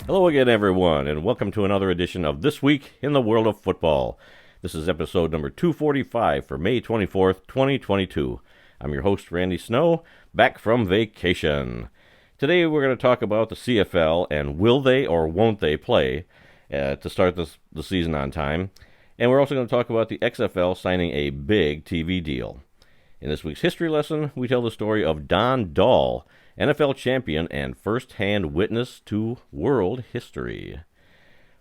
Hello again, everyone, and welcome to another edition of This Week in the World of Football. This is episode number 245 for May 24th, 2022. I'm your host, Randy Snow, back from vacation. Today we're going to talk about the CFL and will they or won't they play to start the season on time. And we're also going to talk about the XFL signing a big TV deal. In this week's history lesson, we tell the story of Don Dahl, NFL champion and first-hand witness to world history.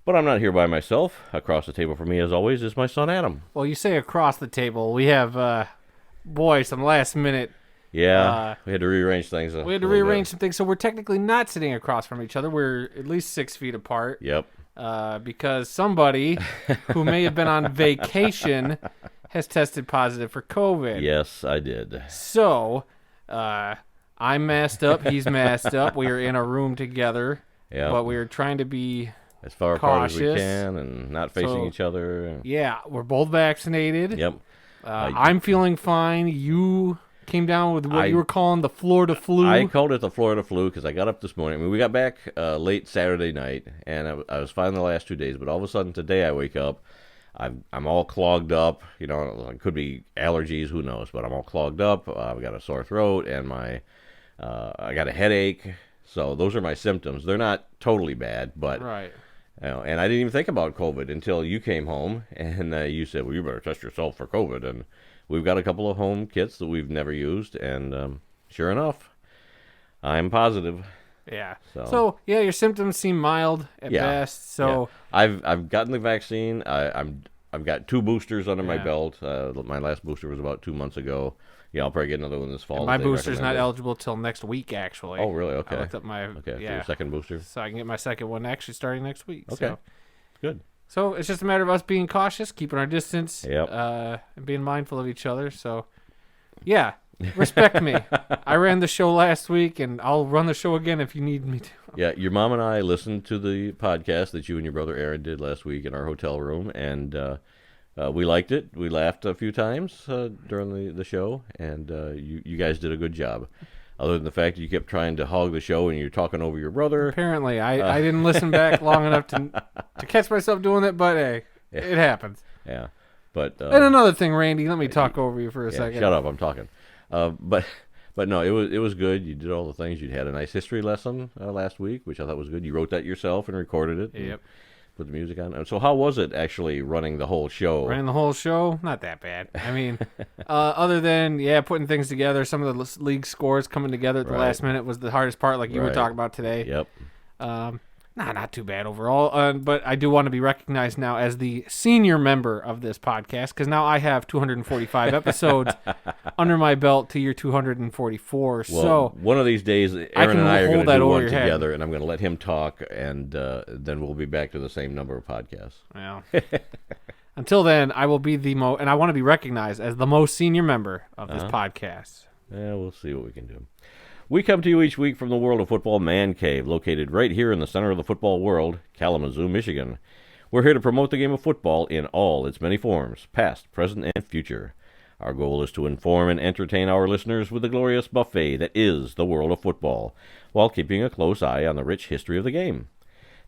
But I'm not here by myself. Across the table from me, as always, is my son Adam. Well, you say across the table. We have, some last-minute... Yeah, we had to rearrange things. We had to rearrange some things, so we're technically not sitting across from each other. We're at least 6 feet apart. Yep. Because somebody who may have been on vacation has tested positive for COVID. Yes, I did. So, I'm masked up. He's masked up. We are in a room together. Yep. But we are trying to be as far apart as we can and not facing each other. Yeah, we're both vaccinated. Yep. I'm feeling fine. You came down with what you were calling the Florida flu. I called it the Florida flu because I got up this morning. I mean, we got back late Saturday night, and I was fine the last 2 days. But all of a sudden today I wake up, I'm all clogged up. You know, it could be allergies, who knows? But I'm all clogged up. I've got a sore throat, and I got a headache. So those are my symptoms. They're not totally bad, but right. You know, and I didn't even think about COVID until you came home, and you said, well, you better test yourself for COVID. And we've got a couple of home kits that we've never used, and sure enough, I'm positive. Yeah. So yeah, your symptoms seem mild at best. So I've gotten the vaccine. I've got 2 boosters under my belt. My last booster was about 2 months ago. Yeah, I'll probably get another one this fall. And my booster's not eligible till next week, actually. Oh, really? Okay. I looked up my for your second booster. So I can get my second one actually starting next week. Okay. So. Good. So it's just a matter of us being cautious, keeping our distance, Yep. and being mindful of each other. So, yeah, respect me. I ran the show last week, and I'll run the show again if you need me to. Yeah, your mom and I listened to the podcast that you and your brother Aaron did last week in our hotel room, and we liked it. We laughed a few times during the show, and you guys did a good job. Other than the fact that you kept trying to hog the show and you're talking over your brother. Apparently, I didn't listen back long enough to catch myself doing it, but hey, it happens. Yeah, but and another thing, Randy, let me talk over you for a second. Shut up, I'm talking. But no, it was good. You did all the things. You had a nice history lesson last week, which I thought was good. You wrote that yourself and recorded it. Yep. Put the music on. So how was it actually running the whole show? Running the whole show? Not that bad. I mean, other than, putting things together, some of the league scores coming together at the last minute was the hardest part, like you were talking about today. Yep. Not too bad overall. But I do want to be recognized now as the senior member of this podcast, because now I have 245 episodes under my belt to your 244. Well, so one of these days, Aaron and I are going to do one together, and I'm going to let him talk, and then we'll be back to the same number of podcasts. Well, until then, I will be and I want to be recognized as the most senior member of this podcast. Yeah, we'll see what we can do. We come to you each week from the World of Football Man Cave, located right here in the center of the football world, Kalamazoo, Michigan. We're here to promote the game of football in all its many forms, past, present, and future. Our goal is to inform and entertain our listeners with the glorious buffet that is the world of football, while keeping a close eye on the rich history of the game.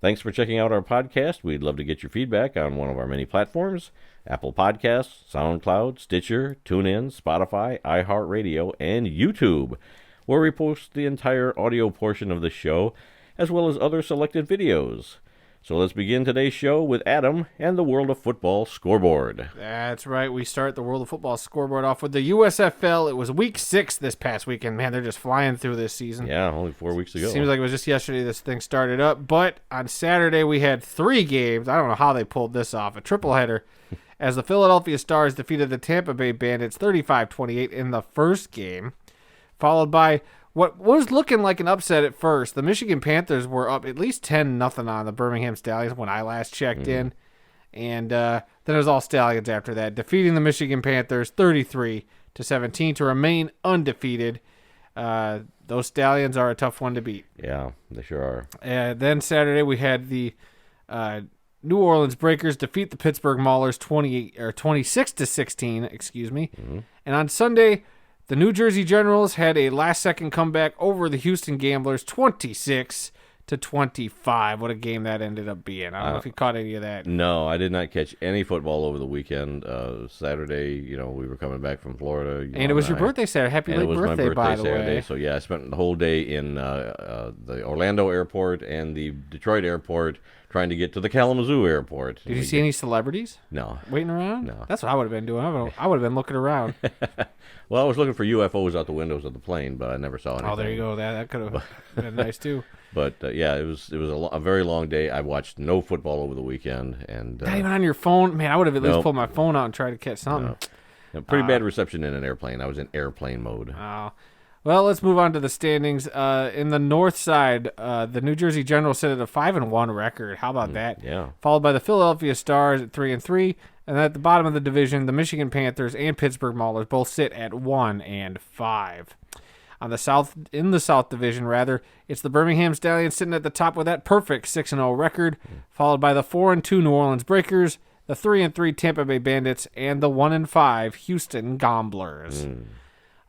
Thanks for checking out our podcast. We'd love to get your feedback on one of our many platforms: Apple Podcasts, SoundCloud, Stitcher, TuneIn, Spotify, iHeartRadio, and YouTube, where we post the entire audio portion of the show, as well as other selected videos. So let's begin today's show with Adam and the World of Football scoreboard. That's right. We start the World of Football scoreboard off with the USFL. It was week 6 this past weekend. Man, they're just flying through this season. Yeah, only 4 weeks ago. Seems like it was just yesterday this thing started up. But on Saturday, we had 3 games. I don't know how they pulled this off. A triple header as the Philadelphia Stars defeated the Tampa Bay Bandits 35-28 in the first game, followed by what was looking like an upset at first. The Michigan Panthers were up at least 10-0 on the Birmingham Stallions when I last checked in. And then it was all Stallions after that, defeating the Michigan Panthers 33-17 to remain undefeated. Those Stallions are a tough one to beat. Yeah, they sure are. Then Saturday we had the New Orleans Breakers defeat the Pittsburgh Maulers 26-16, excuse me. And on Sunday, the New Jersey Generals had a last-second comeback over the Houston Gamblers 26-17. to 25. What a game that ended up being. I don't know if you caught any of that. No, I did not catch any football over the weekend. Saturday, we were coming back from Florida. And it was your birthday Saturday. Happy late birthday, by the Saturday. way. So, yeah, I spent the whole day in the Orlando airport and the Detroit airport trying to get to the Kalamazoo airport. Did you see any celebrities No. waiting around? No. That's what I would have been doing. I would have been looking around. Well, I was looking for UFOs out the windows of the plane, but I never saw anything. Oh, there you go. That could have been nice, too. But, yeah, it was a very long day. I watched no football over the weekend. And Not even on your phone? Man, I would have at least pulled my phone out and tried to catch something. No. Pretty bad reception in an airplane. I was in airplane mode. Oh. Well, let's move on to the standings. In the north side, the New Jersey Generals sit at a 5-1 record. How about that? Yeah. Followed by the Philadelphia Stars at 3-3, and at the bottom of the division, the Michigan Panthers and Pittsburgh Maulers both sit at 1-5. In the South Division, it's the Birmingham Stallions sitting at the top with that perfect 6-0 record, followed by the 4-2 New Orleans Breakers, the 3-3 Tampa Bay Bandits, and the 1-5 Houston Gobblers.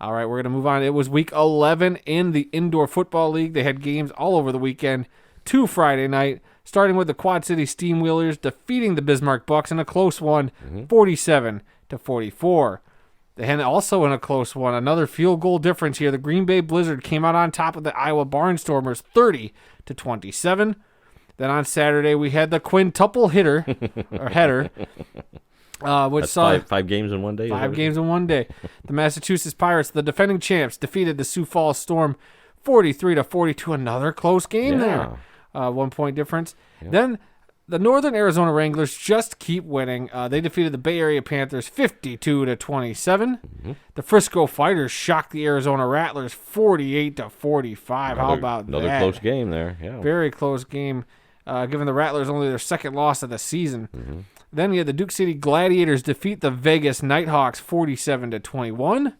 All right, we're going to move on. It was week 11 in the Indoor Football League. They had games all over the weekend, 2 Friday night, starting with the Quad City Steamwheelers defeating the Bismarck Bucks in a close one, 47-44. And also in a close one, another field goal difference here. The Green Bay Blizzard came out on top of the Iowa Barnstormers 30-27. Then on Saturday, we had the quintuple header, which That's saw five games in one day. 5 games in one day. The Massachusetts Pirates, the defending champs, defeated the Sioux Falls Storm 43-42. Another close game there. 1 point difference. Yeah. Then the Northern Arizona Wranglers just keep winning. They defeated the Bay Area Panthers 52-27. The Frisco Fighters shocked the Arizona Rattlers 48-45. How about that? Another close game there. Yeah. Very close game, giving the Rattlers only their second loss of the season. Then you had the Duke City Gladiators defeat the Vegas Nighthawks 47-21.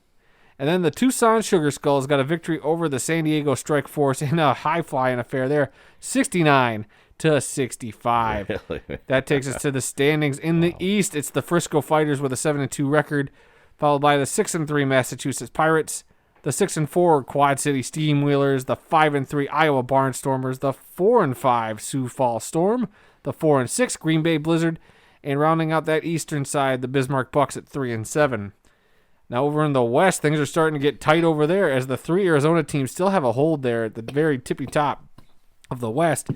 And then the Tucson Sugar Skulls got a victory over the San Diego Strike Force in a high-flying affair there, 69-65. Really? That takes us to the standings. In the East, it's the Frisco Fighters with a 7-2 record, followed by the 6-3 Massachusetts Pirates, the 6-4 Quad City Steamwheelers, the 5-3 Iowa Barnstormers, the 4-5 Sioux Falls Storm, the 4-6 Green Bay Blizzard, and rounding out that eastern side, the Bismarck Bucks at 3-7. Now over in the West, things are starting to get tight over there as the 3 Arizona teams still have a hold there at the very tippy top of the West.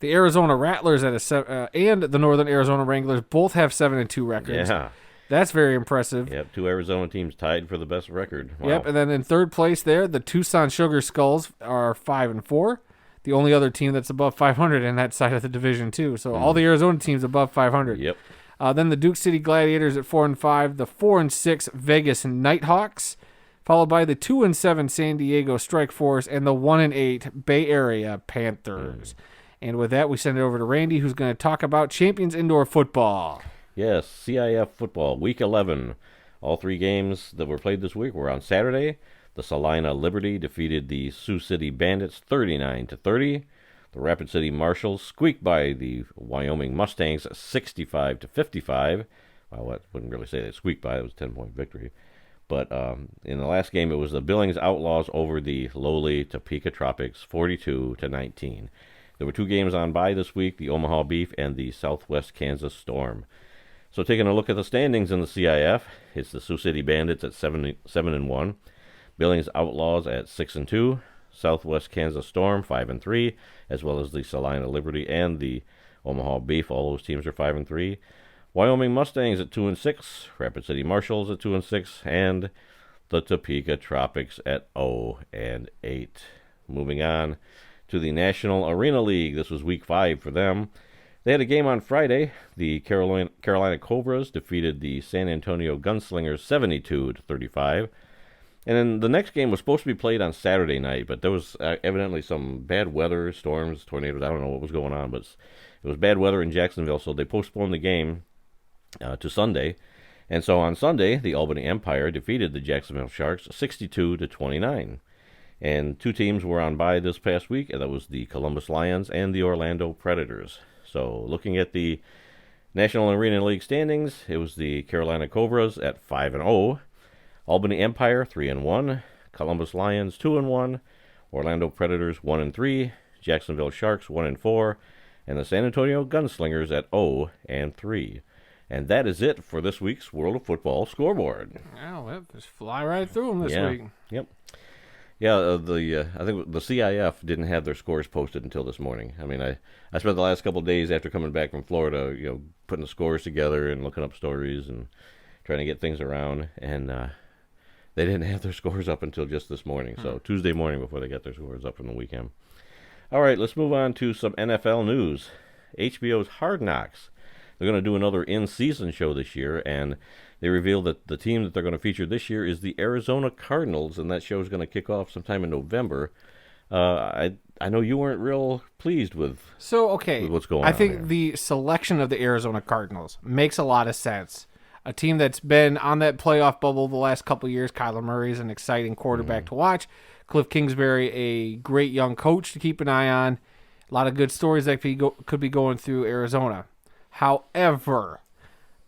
The Arizona Rattlers and the Northern Arizona Wranglers both have 7-2 records. Yeah. That's very impressive. Yep, 2 Arizona teams tied for the best record. Wow. Yep, and then in third place there, the Tucson Sugar Skulls are 5-4. The only other team that's above 500 in that side of the division, too. So all the Arizona teams above 500. Yep. Then the Duke City Gladiators at 4-5, the 4-6 Vegas Nighthawks, followed by the 2-7 San Diego Strike Force, and the 1-8 Bay Area Panthers. And with that, we send it over to Randy, who's going to talk about Champions Indoor Football. Yes, CIF football, Week 11. All 3 games that were played this week were on Saturday. The Salina Liberty defeated the Sioux City Bandits 39-30. The Rapid City Marshals squeaked by the Wyoming Mustangs 65-55. Well, I wouldn't really say they squeaked by. It was a 10-point victory. But in the last game, it was the Billings Outlaws over the lowly Topeka Tropics 42-19. There were 2 games on bye this week, the Omaha Beef and the Southwest Kansas Storm. So taking a look at the standings in the CIF, it's the Sioux City Bandits at 7-1, Billings Outlaws at 6-2, Southwest Kansas Storm 5-3, as well as the Salina Liberty and the Omaha Beef. All those teams are 5-3. Wyoming Mustangs at 2-6, Rapid City Marshals at 2-6, and the Topeka Tropics at 0-8. Moving on to the National Arena League. This was Week 5 for them. They had a game on Friday. The Carolina Cobras defeated the San Antonio Gunslingers 72-35. And then the next game was supposed to be played on Saturday night, but there was evidently some bad weather, storms, tornadoes. I don't know what was going on, but it was bad weather in Jacksonville, so they postponed the game to Sunday. And so on Sunday, the Albany Empire defeated the Jacksonville Sharks 62-29. And 2 teams were on bye this past week, and that was the Columbus Lions and the Orlando Predators. So looking at the National Arena League standings, it was the Carolina Cobras at 5-0, Albany Empire 3-1, Columbus Lions 2-1, Orlando Predators 1-3, Jacksonville Sharks 1-4, and the San Antonio Gunslingers at 0-3. And that is it for this week's World of Football scoreboard. Well, just fly right through them this week. Yep. Yeah, I think the CIF didn't have their scores posted until this morning. I mean, I spent the last couple of days after coming back from Florida, putting the scores together and looking up stories and trying to get things around, and they didn't have their scores up until just this morning. So Tuesday morning before they got their scores up from the weekend. All right, let's move on to some NFL news. HBO's Hard Knocks. They're going to do another in-season show this year, and they revealed that the team that they're going to feature this year is the Arizona Cardinals, and that show is going to kick off sometime in November. I know you weren't real pleased with what's going on. I think the selection of the Arizona Cardinals makes a lot of sense. A team that's been on that playoff bubble the last couple of years. Kyler Murray is an exciting quarterback to watch. Cliff Kingsbury, a great young coach to keep an eye on. A lot of good stories that could be going through Arizona. However,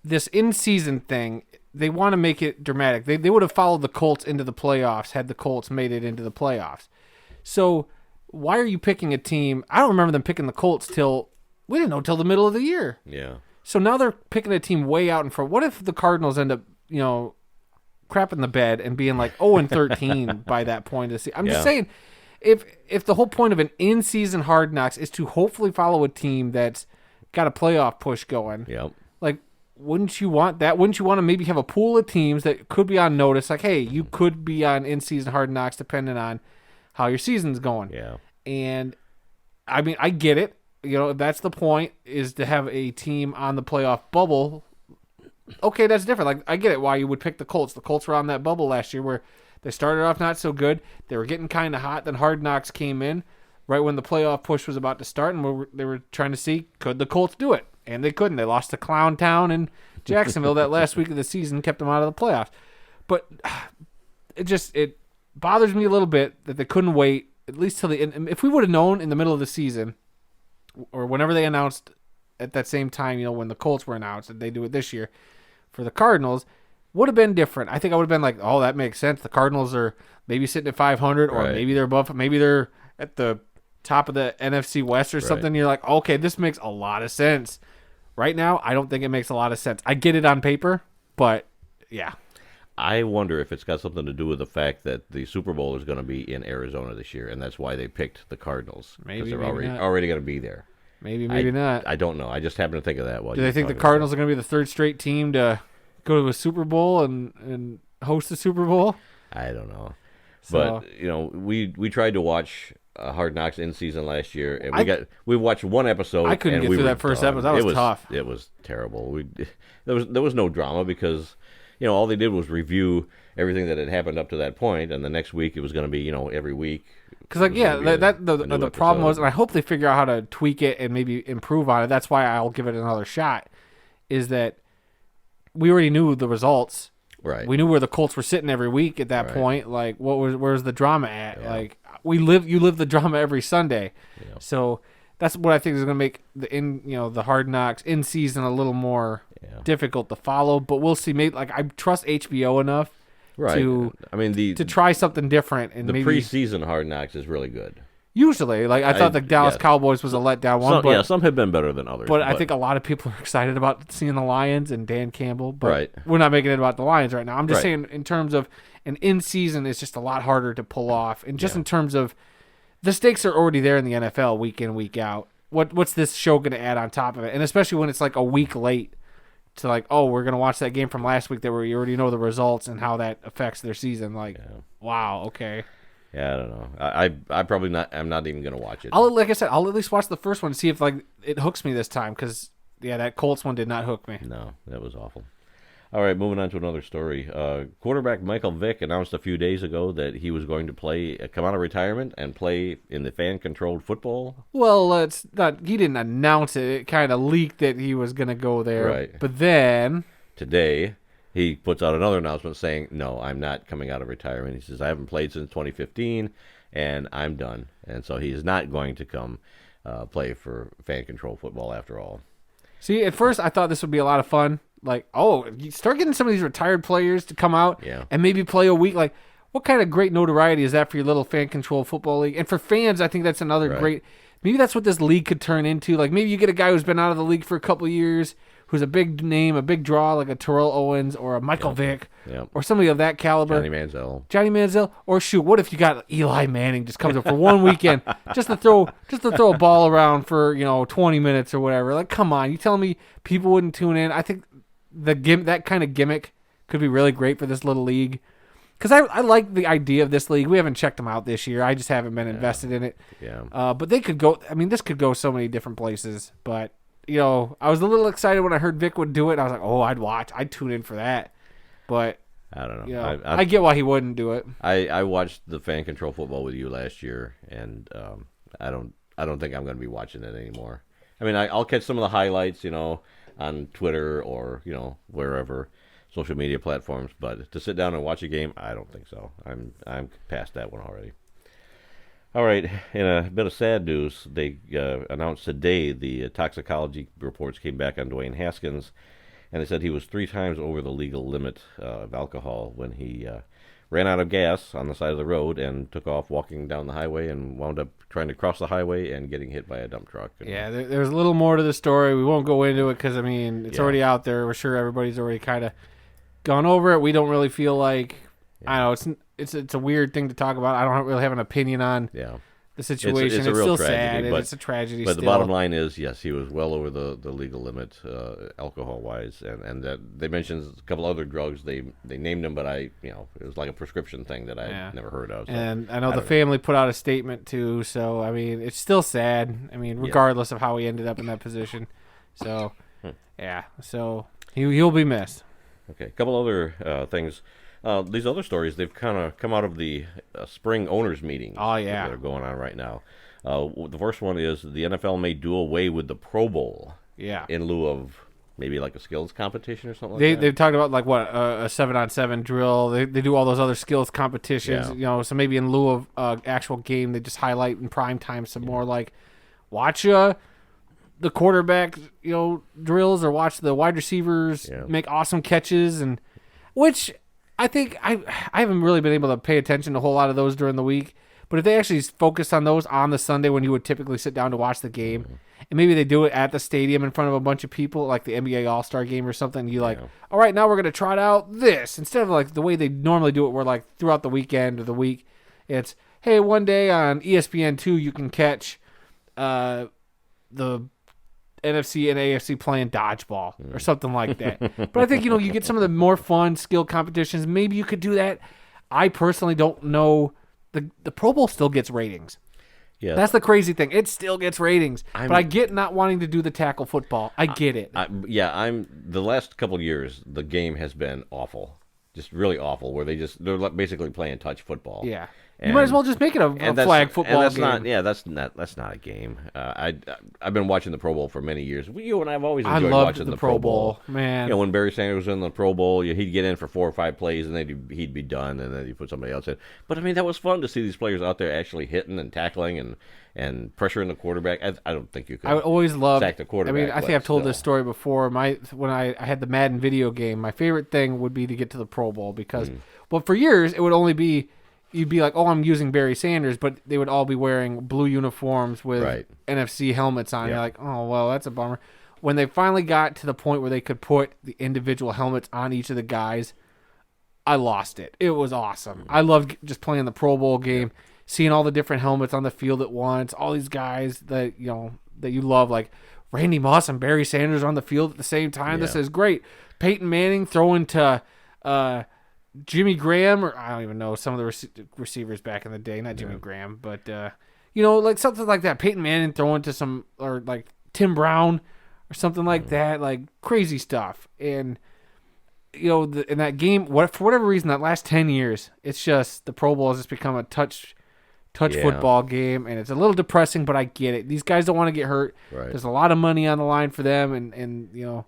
this in-season thing, they want to make it dramatic. They would have followed the Colts into the playoffs had the Colts made it into the playoffs. So why are you picking a team? I don't remember them picking the Colts till the middle of the year. Yeah. So now they're picking a team way out in front. What if the Cardinals end up, crapping the bed and being like 0-13 by that point of the season? I'm just saying, if the whole point of an in-season Hard Knocks is to hopefully follow a team that's got a playoff push going, like, wouldn't you want that? Wouldn't you want to maybe have a pool of teams that could be on notice? Like, hey, you could be on in-season Hard Knocks depending on how your season's going. Yeah. And, I mean, I get it. That's the point, is to have a team on the playoff bubble. Okay, that's different. Like, I get it why you would pick the Colts. The Colts were on that bubble last year where they started off not so good. They were getting kind of hot. Then Hard Knocks came in right when the playoff push was about to start, and they were trying to see, could the Colts do it? And they couldn't. They lost to Clown Town and Jacksonville that last week of the season, kept them out of the playoffs. But it bothers me a little bit that they couldn't wait at least till the end. If we would have known in the middle of the season, or whenever they announced at that same time, when the Colts were announced that they do it this year for the Cardinals, would have been different. I think I would have been like, oh, that makes sense. The Cardinals are maybe sitting at 500, or maybe they're above, maybe they're at the top of the NFC West or something. You're like, okay, this makes a lot of sense. Right now, I don't think it makes a lot of sense. I get it on paper, but yeah. I wonder if it's got something to do with the fact that the Super Bowl is going to be in Arizona this year, and that's why they picked the Cardinals. Maybe they're maybe already going to be there. Maybe not. I don't know. I just happen to think of that. Do they think the Cardinals are going to be the third straight team to go to a Super Bowl and host a Super Bowl? I don't know. So, but we tried to watch Hard Knocks in season last year, and we watched one episode. I couldn't get through that first episode. That was tough. It was terrible. There was no drama because all they did was review everything that had happened up to that point, and the next week it was going to be every week. Because the problem was, and I hope they figure out how to tweak it and maybe improve on it. That's why I'll give it another shot. Is that we already knew the results. Right. We knew where the Colts were sitting every week at that point. Like, where's the drama at? Yeah. Like, you live the drama every Sunday. Yeah. So that's what I think is going to make the Hard Knocks in season a little more difficult to follow. But we'll see. Maybe I trust HBO enough to try something different. And the maybe preseason Hard Knocks is really good. Usually, I thought the Dallas Cowboys was a letdown one. Some have been better than others. But I think a lot of people are excited about seeing the Lions and Dan Campbell. But we're not making it about the Lions right now. I'm just saying in terms of an in-season, it's just a lot harder to pull off. And just in terms of the stakes are already there in the NFL week in, week out. What's this show going to add on top of it? And especially when it's like a week late to we're going to watch that game from last week that where you already know the results and how that affects their season. Wow, okay. Yeah, I don't know. I probably not. I'm not even gonna watch it. I'll at least watch the first one to see if it hooks me this time. Because that Colts one did not hook me. No, that was awful. All right, moving on to another story. Quarterback Michael Vick announced a few days ago that he was going to come out of retirement and play in the fan-controlled football. Well, it's not. He didn't announce it. It kind of leaked that he was gonna go there. Right. But then today, he puts out another announcement saying, no, I'm not coming out of retirement. He says, I haven't played since 2015, and I'm done. And so he's not going to come play for fan-controlled football after all. See, at first I thought this would be a lot of fun. You start getting some of these retired players to come out and maybe play a week. What kind of great notoriety is that for your little fan-controlled football league? And for fans, I think that's another great... maybe that's what this league could turn into. Like maybe you get a guy who's been out of the league for a couple of years, who's a big name, a big draw, like a Terrell Owens or a Michael Vick, or somebody of that caliber. Johnny Manziel. Or shoot, what if you got Eli Manning just comes up for one weekend just to throw a ball around for 20 minutes or whatever? Like, come on, you telling me people wouldn't tune in? I think that kind of gimmick could be really great for this little league. Because I like the idea of this league. We haven't checked them out this year. I just haven't been invested in it. Yeah. But they could go. I mean, this could go so many different places. But I was a little excited when I heard Vic would do it. I was like, oh, I'd watch. I'd tune in for that. But I don't know. I get why he wouldn't do it. I watched the Fan Control Football with you last year, and I don't think I'm going to be watching it anymore. I mean, I'll catch some of the highlights, on Twitter or wherever. Social media platforms, but to sit down and watch a game, I don't think so. I'm past that one already. All right, in a bit of sad news, they announced today the toxicology reports came back on Dwayne Haskins, and they said he was 3 times over the legal limit of alcohol when he ran out of gas on the side of the road and took off walking down the highway and wound up trying to cross the highway and getting hit by a dump truck. Yeah, there's a little more to the story. We won't go into it because, I mean, it's already out there. We're sure everybody's already kind of gone over it. We don't really feel like I don't know. It's a weird thing to talk about. I don't really have an opinion on the situation. It's a real still tragedy, sad. But it's a tragedy. But the bottom line is, yes, he was well over the legal limit alcohol wise, and that they mentioned a couple other drugs. They named them, but it was like a prescription thing that I never heard of. So and I know the family put out a statement too. So I mean, it's still sad. I mean, regardless of how he ended up in that position. So so he'll be missed. Okay, a couple other things. These other stories, they've kind of come out of the spring owners meetings. Oh, yeah. That are going on right now. The first one is the NFL may do away with the Pro Bowl. Yeah. In lieu of maybe like a skills competition or something like that. They've talked about like what, a 7-on-7 drill. They do all those other skills competitions. So maybe in lieu of actual game, they just highlight in prime time some more like watch the quarterback, drills, or watch the wide receivers make awesome catches, and which I think I haven't really been able to pay attention to a whole lot of those during the week. But if they actually focused on those on the Sunday when you would typically sit down to watch the game, and maybe they do it at the stadium in front of a bunch of people, like the NBA All-Star game or something, all right, now we're going to trot out this. Instead of like the way they normally do it, where like throughout the weekend or the week, it's, hey, one day on ESPN2 you can catch the NFC and AFC playing dodgeball or something like that. But I think, you get some of the more fun skill competitions. Maybe you could do that. I personally don't know. The Pro Bowl still gets ratings. Yeah, that's the crazy thing. It still gets ratings. But I get not wanting to do the tackle football. I get it. The last couple of years, the game has been awful. Just really awful, where they're basically playing touch football. Yeah. You might as well just make it a flag football game. That's not a game. I've been watching the Pro Bowl for many years. You and I have always enjoyed watching the Pro Bowl. Man. When Barry Sanders was in the Pro Bowl, he'd get in for 4 or 5 plays, and then he'd be done, and then you put somebody else in. But I mean, that was fun to see these players out there actually hitting and tackling and pressuring the quarterback. I don't think you could. I would always love sack the quarterback. I mean, I think I've told this story before. When I had the Madden video game, my favorite thing would be to get to the Pro Bowl because, well, for years it would only be. You'd be like, oh, I'm using Barry Sanders, but they would all be wearing blue uniforms with NFC helmets on. You're like, oh, well, that's a bummer. When they finally got to the point where they could put the individual helmets on each of the guys, I lost it. It was awesome. I loved just playing the Pro Bowl game, seeing all the different helmets on the field at once, all these guys that you love, like Randy Moss and Barry Sanders on the field at the same time. This is great. Peyton Manning throwing to Jimmy Graham, or I don't even know, some of the receivers back in the day, not Jimmy Graham, but like something like that. Peyton Manning throwing to or like Tim Brown or something like that, like crazy stuff. And in that game, for whatever reason, that last 10 years, it's just the Pro Bowl has just become a touch football game, and it's a little depressing, but I get it. These guys don't want to get hurt. Right. There's a lot of money on the line for them, and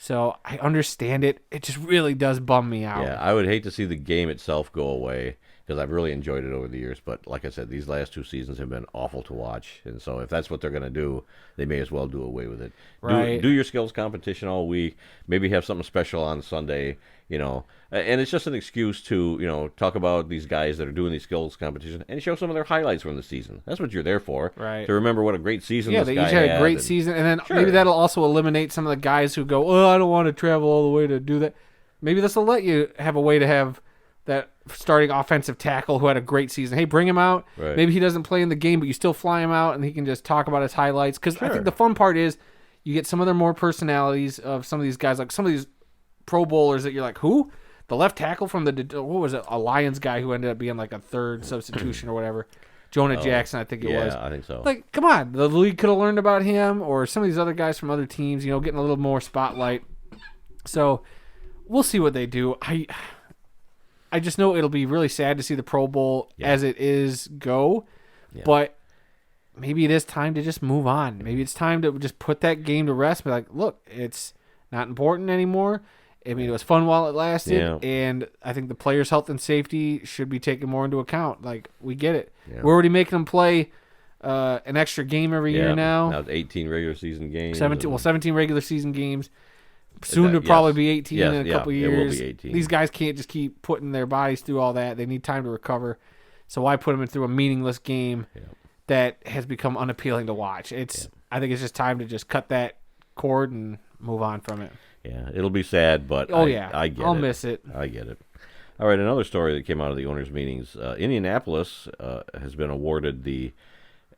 so I understand it. It just really does bum me out. Yeah, I would hate to see the game itself go away because I've really enjoyed it over the years. But like I said, these last 2 seasons have been awful to watch. And so if that's what they're going to do, they may as well do away with it. Right. Do your skills competition all week. Maybe have something special on Sunday. And it's just an excuse to, talk about these guys that are doing these skills competitions and show some of their highlights from the season. That's what you're there for. Right. To remember what a great season Yeah, this they guy each had a great and- season, and then Sure. maybe that'll also eliminate some of the guys who go, "Oh, I don't want to travel all the way to do that." Maybe this will let you have a way to have that starting offensive tackle who had a great season. Hey, bring him out. Right. Maybe he doesn't play in the game, but you still fly him out, and he can just talk about his highlights. Because I Sure. think the fun part is you get some of their more personalities of some of these guys, like some of these Pro Bowlers that you're like, who? The left tackle from what was it? A Lions guy who ended up being like a third substitution or whatever. Jonah Jackson, I think it was. Yeah, I think so. Like, come on. The league could have learned about him or some of these other guys from other teams, getting a little more spotlight. So we'll see what they do. I just know it'll be really sad to see the Pro Bowl as it is go, but maybe it is time to just move on. Maybe it's time to just put that game to rest. Be like, look, it's not important anymore. I mean, it was fun while it lasted, and I think the players' health and safety should be taken more into account. Like, we get it. Yeah. We're already making them play an extra game every year now. Now it's 18 regular season games. 17 regular season games. Soon to probably be 18 in a couple years. It will be 18. These guys can't just keep putting their bodies through all that. They need time to recover. So why put them through a meaningless game that has become unappealing to watch? I think it's just time to just cut that cord and move on from it. Yeah, it'll be sad, but I get it. I'll miss it. I get it. All right, another story that came out of the owners' meetings. Indianapolis has been awarded the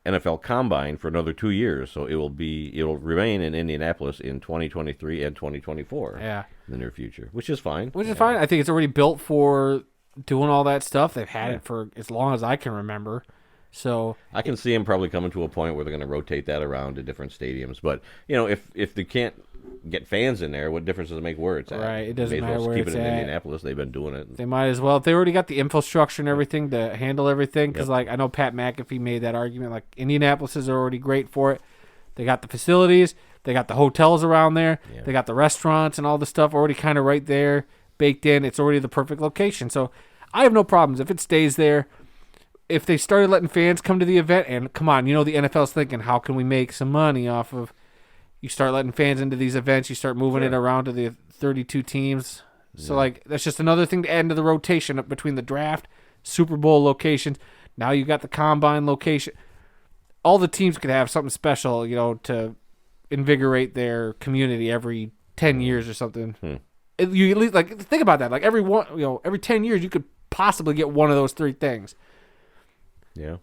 NFL Combine for another 2 years, so it'll remain in Indianapolis in 2023 and 2024. Yeah, in the near future, which is fine. Which is fine. I think it's already built for doing all that stuff. They've had it for as long as I can remember. So I can see them probably coming to a point where they're going to rotate that around to different stadiums. But if they can't get fans in there, what difference does it make where it's at? Right, it doesn't May as matter well where keep it's it in at. Indianapolis. They've been doing it. They might as well. If they already got the infrastructure and everything to handle everything, because I know Pat McAfee made that argument. Like, Indianapolis is already great for it. They got the facilities. They got the hotels around there. Yeah. They got the restaurants and all the stuff already kind of right there, baked in. It's already the perfect location. So I have no problems if it stays there. If they started letting fans come to the event, and come on, the NFL's thinking, how can we make some money off of? You start letting fans into these events. You start moving it around to the 32 teams. So, that's just another thing to add into the rotation up between the draft, Super Bowl locations. Now you got the Combine location. All the teams could have something special, to invigorate their community every 10 years or something. You at least, think about that. Like, every 10 years, you could possibly get one of those three things. Yeah.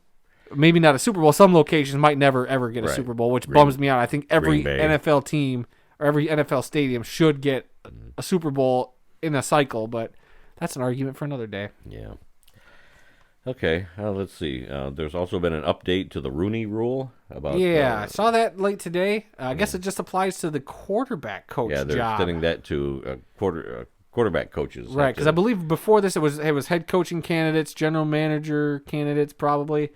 Maybe not a Super Bowl. Some locations might never, ever get a Super Bowl, which bums me out. I think every NFL team or every NFL stadium should get a Super Bowl in a cycle, but that's an argument for another day. Yeah. Okay, let's see. There's also been an update to the Rooney Rule about. I saw that late today. I guess it just applies to the quarterback coach job. Yeah, they're job. extending that to quarterback coaches. Right, because I believe before this it was head coaching candidates, general manager candidates probably.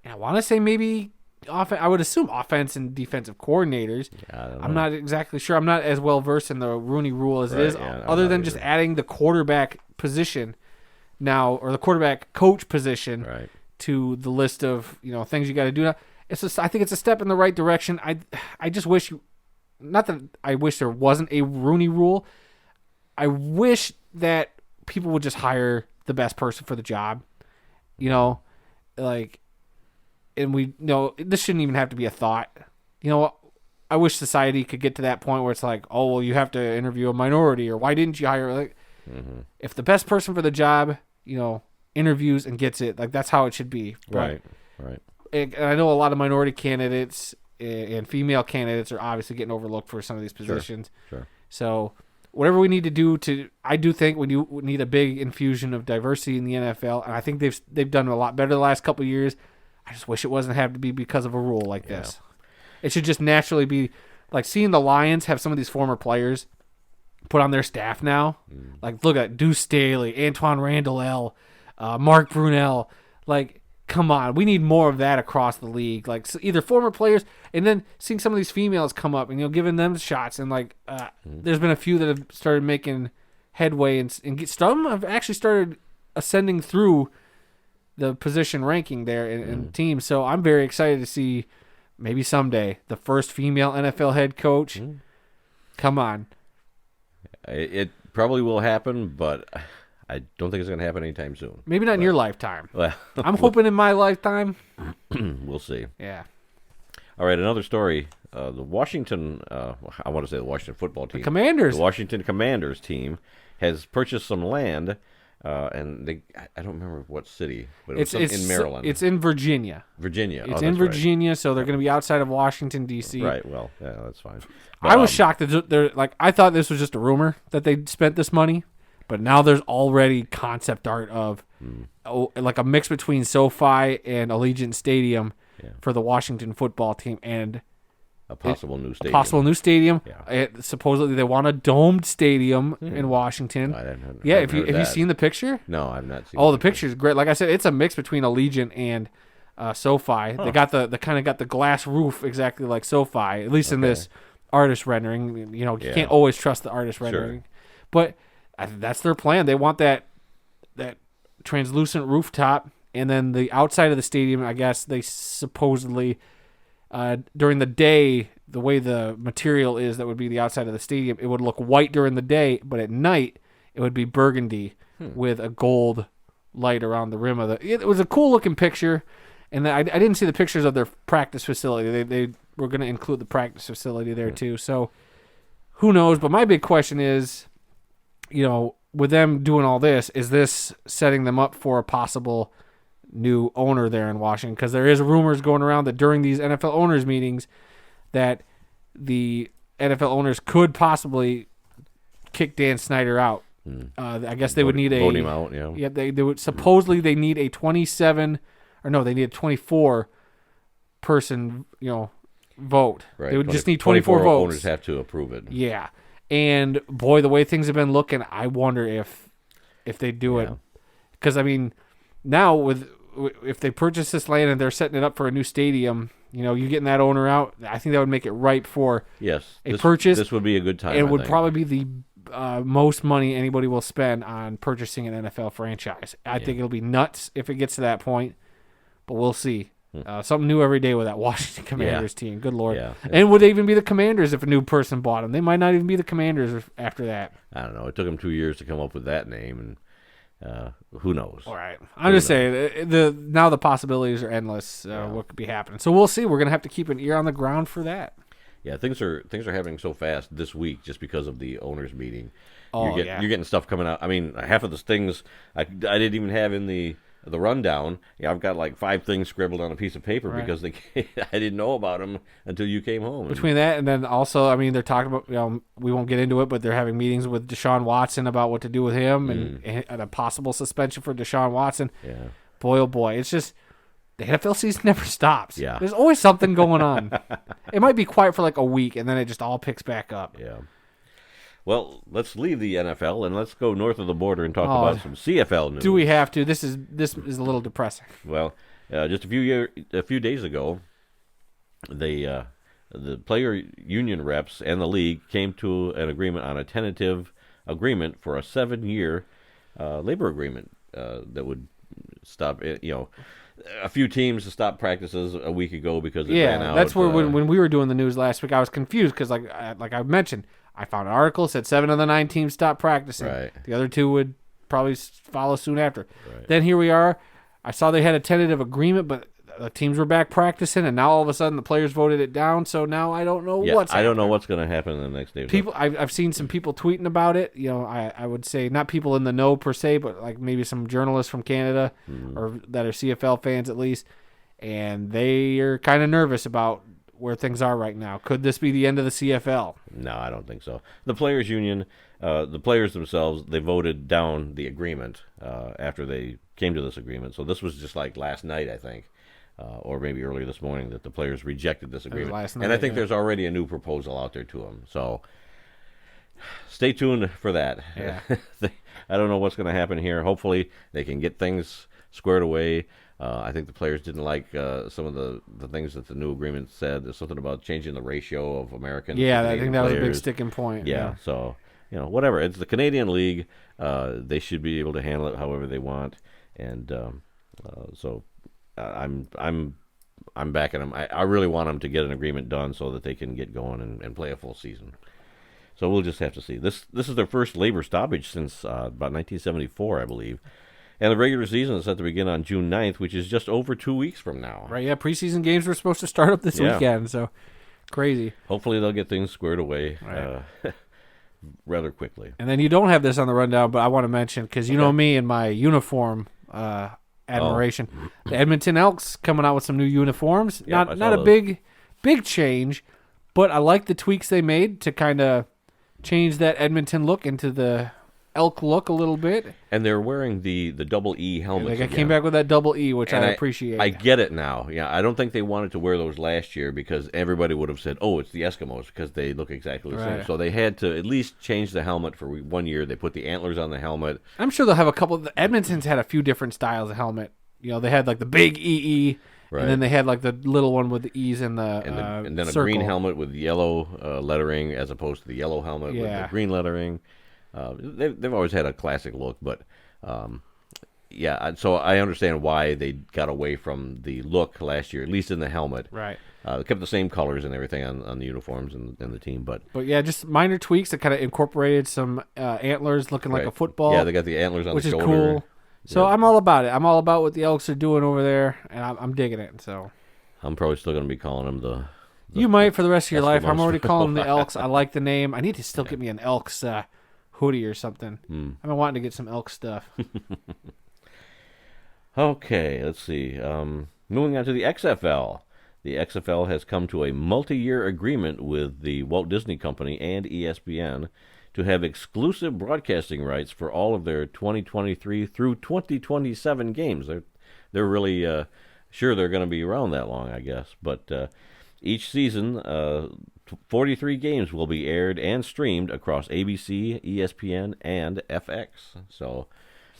And I want to say maybe I would assume offense and defensive coordinators. Yeah, I don't know. I'm not exactly sure. I'm not as well versed in the Rooney Rule as it is, yeah, other than just adding the quarterback position now, or the quarterback coach position to the list of things you got to do now. I think it's a step in the right direction. I just wish, not that I wish there wasn't a Rooney Rule. I wish that people would just hire the best person for the job. And we know this shouldn't even have to be a thought. I wish society could get to that point where it's like, oh, well, you have to interview a minority, or why didn't you hire? If the best person for the job, interviews and gets it, that's how it should be. Right. And I know a lot of minority candidates and female candidates are obviously getting overlooked for some of these positions. Sure. So whatever we need to do I do think we need a big infusion of diversity in the NFL, and I think they've done a lot better the last couple of years. I just wish it wasn't have to be because of a rule like this. It should just naturally be like seeing the Lions have some of these former players put on their staff now. Like, look at Deuce Staley, Antoine Randall, Mark Brunell. Like, come on, we need more of that across the league. Like, so either former players, and then seeing some of these females come up and giving them shots. And there's been a few that have started making headway, and some have actually started ascending through the position ranking there in teams. So I'm very excited to see maybe someday the first female NFL head coach. Come on. It probably will happen, but I don't think it's going to happen anytime soon. Maybe not in your lifetime. Well, I'm hoping in my lifetime. we'll see. Yeah. All right, another story. The Washington, I want to say the Washington football team. The Commanders. The Washington Commanders team has purchased some land, and I don't remember what city, but it's in Maryland. It's in Virginia. Virginia. It's in Virginia, so they're going to be outside of Washington, D.C. Right, well, yeah, that's fine. I was shocked that they're like, I thought this was just a rumor that they spent this money, but now there's already concept art of like a mix between SoFi and Allegiant Stadium for the Washington football team, and a possible new stadium. Yeah. Supposedly they want a domed stadium in Washington. Have you seen the picture? No, I've not seen. Oh, the picture's great. Like I said, it's a mix between Allegiant and SoFi. They got the kind of got the glass roof exactly like SoFi, at least in this artist rendering. You can't always trust the artist rendering, but that's their plan. They want that translucent rooftop, and then the outside of the stadium. I guess they supposedly during the day, the way the material is, that would be the outside of the stadium. It would look white during the day, but at night it would be burgundy with a gold light around the rim of the. It was a cool looking picture. And I didn't see the pictures of their practice facility. They were going to include the practice facility there too. So who knows? But my big question is, with them doing all this, is this setting them up for a possible new owner there in Washington? Because there is rumors going around that during these NFL owners meetings that the NFL owners could possibly kick Dan Snyder out. I guess they would need vote him out. Yeah, they would supposedly they need a 27. Or no, they need a 24 person, vote. Right. They would just need 24 votes. Owners have to approve it. Yeah. And boy, the way things have been looking, I wonder if they do it. Because now if they purchase this land and they're setting it up for a new stadium, you getting that owner out, I think that would make it ripe for a purchase. This would be a good time. It would probably be the most money anybody will spend on purchasing an NFL franchise. I think it'll be nuts if it gets to that point. But we'll see. Something new every day with that Washington Commanders team. Good Lord. Yeah. And would they even be the Commanders if a new person bought them? They might not even be the Commanders after that. I don't know. It took them 2 years to come up with that name, and who knows? All right. I'm just saying, now the possibilities are endless, what could be happening. So we'll see. We're going to have to keep an ear on the ground for that. Yeah, things are happening so fast this week just because of the owners' meeting. Oh, you're getting stuff coming out. Half of the things I didn't even have in the rundown. I've got like 5 things scribbled on a piece of paper because I didn't know about them until you came home. Between that and then also, they're talking about, we won't get into it, but they're having meetings with Deshaun Watson about what to do with him and a possible suspension for Deshaun Watson. Yeah. Boy, oh boy. It's just, the NFL season never stops. Yeah. There's always something going on. It might be quiet for like a week and then it just all picks back up. Yeah. Well, let's leave the NFL and let's go north of the border and talk about some CFL news. Do we have to? This is a little depressing. Well, just a few days ago, the player union reps and the league came to an agreement on a tentative agreement for a 7-year labor agreement that would stop. A few teams stopped practices a week ago because it ran out. That's where when we were doing the news last week, I was confused because like I mentioned. I found an article said 7 of the 9 teams stopped practicing. Right. The other 2 would probably follow soon after. Right. Then here we are. I saw they had a tentative agreement, but the teams were back practicing, and now all of a sudden the players voted it down. So now I don't know what's happening. I don't know what's going to happen in the next day. I've seen some people tweeting about it. I would say not people in the know per se, but like maybe some journalists from Canada or that are CFL fans at least, and they are kind of nervous about where things are right now. Could this be the end of the CFL? No, I don't think so. The players' union, the players themselves, they voted down the agreement after they came to this agreement. So this was just like last night, I think, or maybe earlier this morning, that the players rejected this agreement. Last night, and I think there's already a new proposal out there to them. So stay tuned for that. Yeah. I don't know what's going to happen here. Hopefully they can get things squared away. I think the players didn't like some of the things that the new agreement said. There's something about changing the ratio of Americans. Yeah, I think that was a big sticking point. Yeah, so whatever. It's the Canadian League. They should be able to handle it however they want, and so I'm backing them. I really want them to get an agreement done so that they can get going and play a full season. So we'll just have to see. This is their first labor stoppage since about 1974, I believe. And the regular season is set to begin on June 9th, which is just over 2 weeks from now. Right, yeah, preseason games were supposed to start up this weekend, so crazy. Hopefully they'll get things squared away Right. rather quickly. And then you don't have this on the rundown, but I want to mention, because you know me and my uniform admiration. The Edmonton Elks coming out with some new uniforms. Yep, Not a big change, but I like the tweaks they made to kind of change that Edmonton look into the Elk look a little bit. And they're wearing the double E helmets. They came back with that double E, which I appreciate. I get it now. Yeah, I don't think they wanted to wear those last year because everybody would have said, "Oh, it's the Eskimos," because they look exactly the same. So they had to at least change the helmet for 1 year. They put the antlers on the helmet. I'm sure they'll have a couple. Edmonton's had a few different styles of helmet. You know, they had like the big EE. Right. And then they had like the little one with the E's and and then a circle. green helmet with yellow lettering as opposed to the yellow helmet with the green lettering. They've always had a classic look, but so I understand why they got away from the look last year, at least in the helmet. Right. They kept the same colors and everything on the uniforms and the team, but yeah, just minor tweaks that kind of incorporated some antlers looking like a football. Yeah, they got the antlers on the shoulder. Which is cool. So I'm all about it. I'm all about what the Elks are doing over there, and I'm digging it. So I'm probably still going to be calling them the you might for the rest of your life. I'm already calling them the Elks. I like the name. I need to still get me an Elks hoodie or something. I've been wanting to get some Elk stuff. Okay, let's see. Moving on to the XFL. The XFL has come to a multi-year agreement with the Walt Disney Company and ESPN to have exclusive broadcasting rights for all of their 2023 through 2027 games. They're really sure they're going to be around that long, I guess. But each season, 43 games will be aired and streamed across ABC, ESPN, and FX. So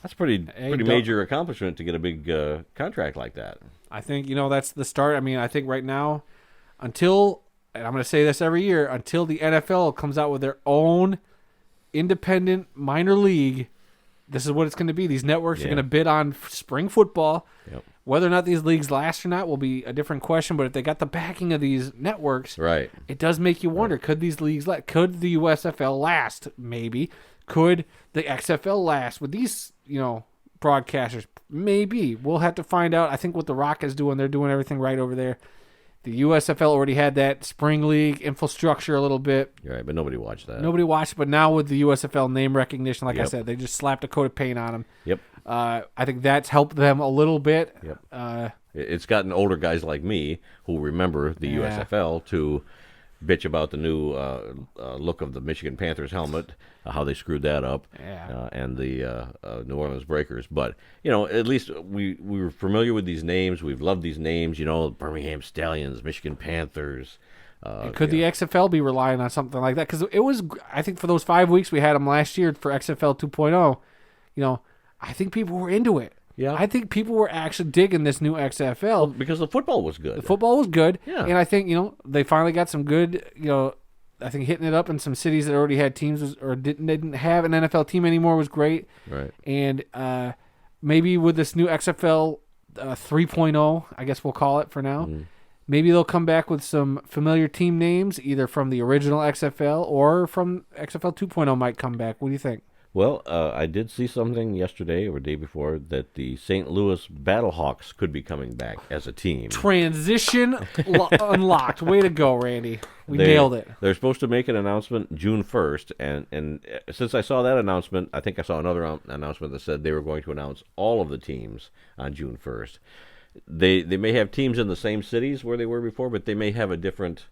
that's pretty major accomplishment to get a big contract like that. I think, that's the start. I mean, I think right now, and I'm going to say this every year, until the NFL comes out with their own independent minor league, this is what it's going to be. These networks are going to bid on spring football. Yep. Whether or not these leagues last or not will be a different question, but if they got the backing of these networks, right, it does make you wonder, could these leagues could the USFL last? Maybe. Could the XFL last with these, broadcasters? Maybe. We'll have to find out. I think what The Rock is doing, they're doing everything right over there. The USFL already had that spring league infrastructure a little bit. Right, but nobody watched that. Nobody watched, but now with the USFL name recognition, like I said, they just slapped a coat of paint on them. Yep. I think that's helped them a little bit. Yep. It's gotten older guys like me who remember the USFL to bitch about the new look of the Michigan Panthers helmet, how they screwed that up, and the New Orleans Breakers. But, at least we were familiar with these names. We've loved these names, Birmingham Stallions, Michigan Panthers. Could the XFL be relying on something like that? Because it was, I think for those 5 weeks we had them last year for XFL 2.0, I think people were into it. Yeah. I think people were actually digging this new XFL. Well, because the football was good. The football was good. Yeah. And I think, they finally got some good, I think hitting it up in some cities that already had teams or didn't have an NFL team anymore was great. Right. And maybe with this new XFL 3.0, I guess we'll call it for now, maybe they'll come back with some familiar team names, either from the original XFL or from XFL 2.0 might come back. What do you think? Well, I did see something yesterday or day before that the St. Louis Battlehawks could be coming back as a team. Transition unlocked. Way to go, Randy. We nailed it. They're supposed to make an announcement June 1st, and since I saw that announcement, I think I saw another announcement that said they were going to announce all of the teams on June 1st. They may have teams in the same cities where they were before, but they may have a different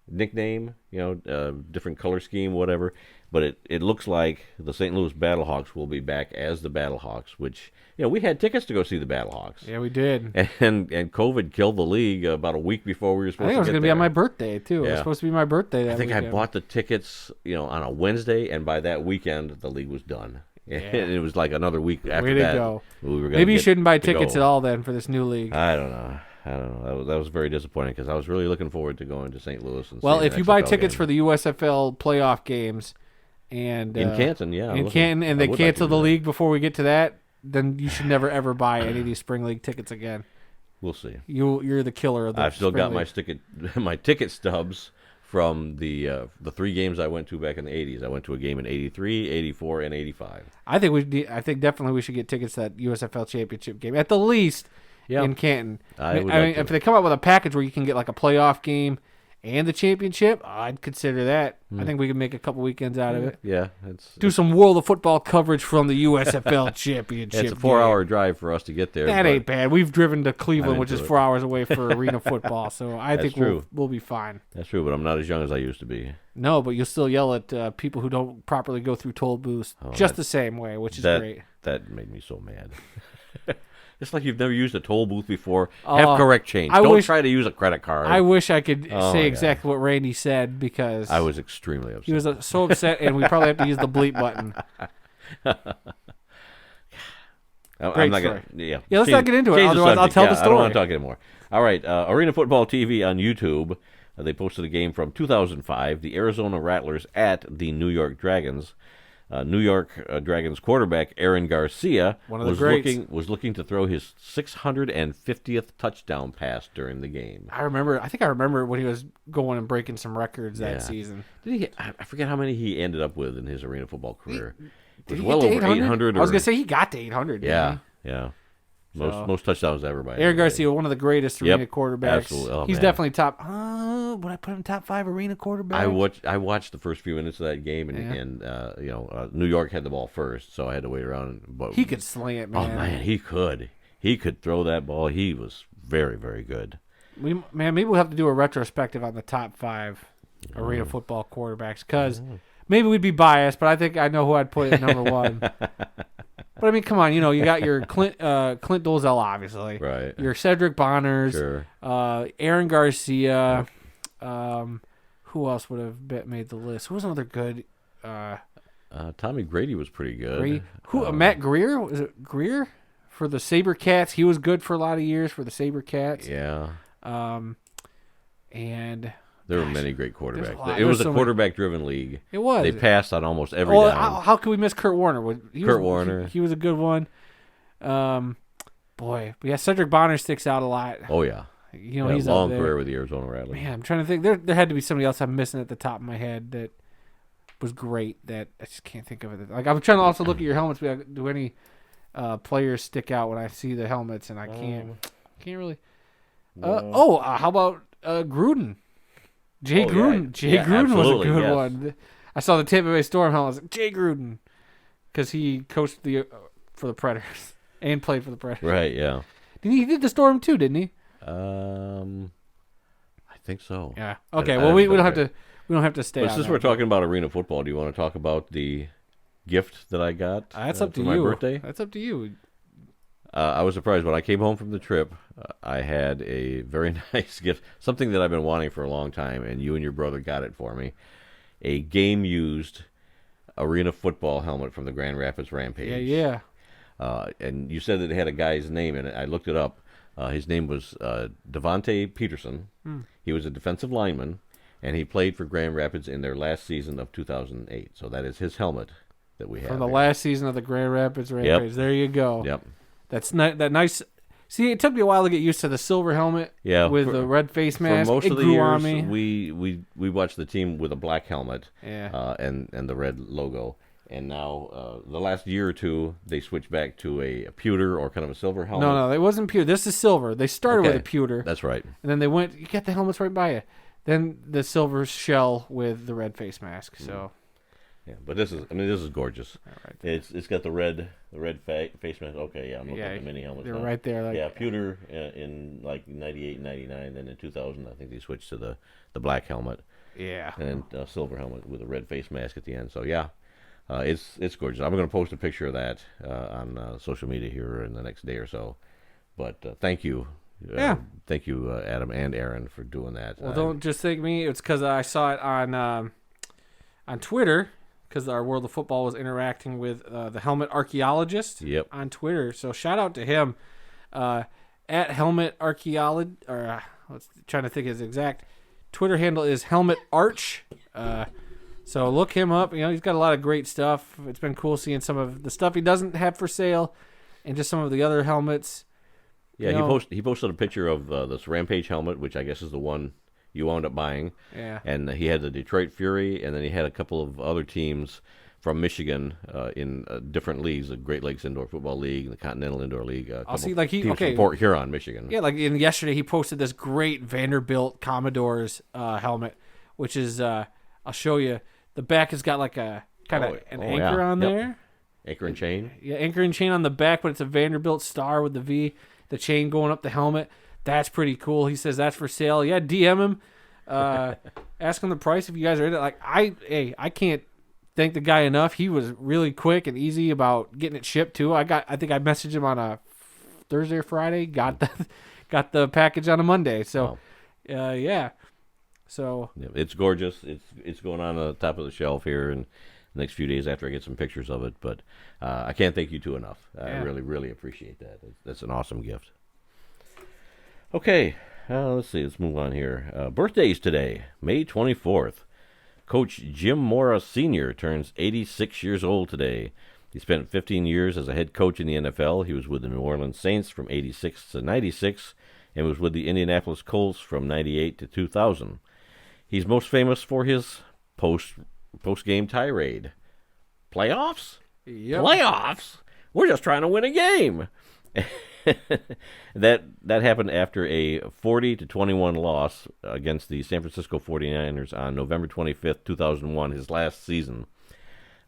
nickname, different color scheme, whatever. But it looks like the St. Louis Battlehawks will be back as the Battlehawks, which, we had tickets to go see the Battlehawks. Yeah, we did. And COVID killed the league about a week before we were supposed to get there. I think it was going to be on my birthday, too. Yeah. It was supposed to be my birthday I think weekend. I bought the tickets, on a Wednesday, and by that weekend, the league was done. Yeah. And it was like another week after Way to that. Go. We were Maybe you shouldn't buy tickets at all then for this new league. I don't know. That was very disappointing because I was really looking forward to going to St. Louis. And if you buy tickets for the USFL playoff games, and in Canton, and they cancel the league before we get to that, then you should never ever buy any of these spring league tickets again. We'll see. You're the killer of the. I've still got league. my ticket stubs from the 3 games I went to back in the 80s. I went to a game in 83, 84, and 85. I think definitely we should get tickets to that USFL Championship game at the least in Canton. I mean, if they come up with a package where you can get like a playoff game and the championship, I'd consider that. I think we could make a couple weekends out of it. Yeah. Do some World of Football coverage from the USFL Championship. It's a 4-hour drive for us to get there. That ain't bad. We've driven to Cleveland, which is it. 4 hours away for arena football, so I think we'll be fine. That's true, but I'm not as young as I used to be. No, but you'll still yell at people who don't properly go through toll booths the same way, which is great. That made me so mad. It's like you've never used a toll booth before. Have correct change. Don't try to use a credit card. I wish I could say exactly what Randy said because I was extremely upset. He was so upset, and we probably have to use the bleep button. I'm not gonna. Yeah, let's not get into it. Otherwise, I'll tell the story. I don't want to talk anymore. All right, Arena Football TV on YouTube. They posted a game from 2005. The Arizona Rattlers at the New York Dragons. New York Dragons quarterback Aaron Garcia was looking to throw his 650th touchdown pass during the game. I think I remember when he was going and breaking some records that season. I forget how many he ended up with in his arena football career. It was well over 800. I was going to say he got to 800. Yeah. Most touchdowns ever by Aaron Garcia, one of the greatest arena quarterbacks. Absolutely. Oh, he's definitely top. Would I put him top 5 arena quarterback? I watched the first few minutes of that game, and New York had the ball first, so I had to wait around. But he could sling it, man. Oh man, he could throw that ball. He was very, very good. Maybe we'll have to do a retrospective on the top 5 arena football quarterbacks because maybe we'd be biased, but I think I know who I'd put at number 1. But I mean, come on, you got your Clint Dolezal, obviously. Right. Your Cedric Bonners. Sure. Aaron Garcia. Who else would have made the list? Who was another good? Tommy Grady was pretty good. Matt Greer? Was it Greer? For the SaberCats. He was good for a lot of years for the SaberCats. Yeah. And... There were many great quarterbacks. It was a quarterback-driven league. It was. They passed on almost every down. How could we miss Kurt Warner? Warner. He was a good one. Cedric Bonner sticks out a lot. Oh, yeah. He's a long career with the Arizona Rattlers. Man, I'm trying to think. There had to be somebody else I'm missing at the top of my head that was great that I just can't think of it. Like, I'm trying to also look at your helmets. Do any players stick out when I see the helmets? And I can't really. How about Gruden? Jay Gruden. Jay Gruden was a good one. I saw the Tampa Bay Storm helmet. I was like, Jay Gruden. Because he coached for the Predators and played for the Predators. Right, yeah. He did the Storm too, didn't he? I think so. Yeah. Okay, we don't have to stay. But since we're talking about arena football, do you want to talk about the gift that I got That's up to for my birthday? That's up to you. I was surprised when I came home from the trip. I had a very nice gift, something that I've been wanting for a long time, and you and your brother got it for me. A game-used arena football helmet from the Grand Rapids Rampage. Yeah. And you said that it had a guy's name in it. I looked it up. His name was Devontae Peterson. He was a defensive lineman, and he played for Grand Rapids in their last season of 2008. So that is his helmet that we have. From the last season of the Grand Rapids Rampage. Yep. There you go. Yep. That's that nice. See, it took me a while to get used to the silver helmet. Yeah, with the red face mask. For most of the grew years, on me. we watched the team with a black helmet. Yeah. And the red logo. And now the last year or two, they switched back to a pewter or kind of a silver helmet. No, it wasn't pewter. This is silver. They started with a pewter. That's right. And then they went. You got the helmets right by you. Then the silver shell with the red face mask. So. Yeah, but this is gorgeous. Right, it's got the red face mask. Okay, yeah, I'm looking at the mini helmets. They're right there. pewter in like 98, 99, then in 2000, I think they switched to the black helmet. Yeah. And then silver helmet with a red face mask at the end. So yeah, it's gorgeous. I'm going to post a picture of that on social media here in the next day or so. But thank you. Thank you, Adam and Aaron, for doing that. Well, don't just thank me. It's because I saw it on Twitter. Because our World of Football was interacting with the Helmet Archaeologist on Twitter. So shout out to him. At Helmet Archaeology, or trying to think his exact Twitter handle is Helmet Arch. So look him up. He's got a lot of great stuff. It's been cool seeing some of the stuff he doesn't have for sale and just some of the other helmets. Yeah, he posted a picture of this Rampage helmet, which I guess is the one you wound up buying. Yeah. And he had the Detroit Fury, and then he had a couple of other teams from Michigan in different leagues, the Great Lakes Indoor Football League, the Continental Indoor League. I'll see, like teams from Port Huron, Michigan. Yeah, like yesterday he posted this great Vanderbilt Commodores helmet, which is I'll show you. The back has got like a kind of an anchor on there. Anchor and chain. Yeah, anchor and chain on the back, but it's a Vanderbilt star with the V, the chain going up the helmet. That's pretty cool. He says that's for sale. Yeah, DM him, ask him the price if you guys are in it. Like I can't thank the guy enough. He was really quick and easy about getting it shipped too. I think I messaged him on a Thursday or Friday. Got the package on a Monday. So, yeah. So it's gorgeous. It's going on the top of the shelf here in the next few days after I get some pictures of it. But I can't thank you two enough. I really, really appreciate that. That's an awesome gift. Okay, let's see. Let's move on here. Birthdays today, May 24th. Coach Jim Mora Sr. turns 86 years old today. He spent 15 years as a head coach in the NFL. He was with the New Orleans Saints from 86 to 96 and was with the Indianapolis Colts from 98 to 2000. He's most famous for his post-game tirade. Playoffs? Yep. Playoffs? We're just trying to win a game. That happened after a 40-21 loss against the San Francisco 49ers on November 25th, 2001, his last season.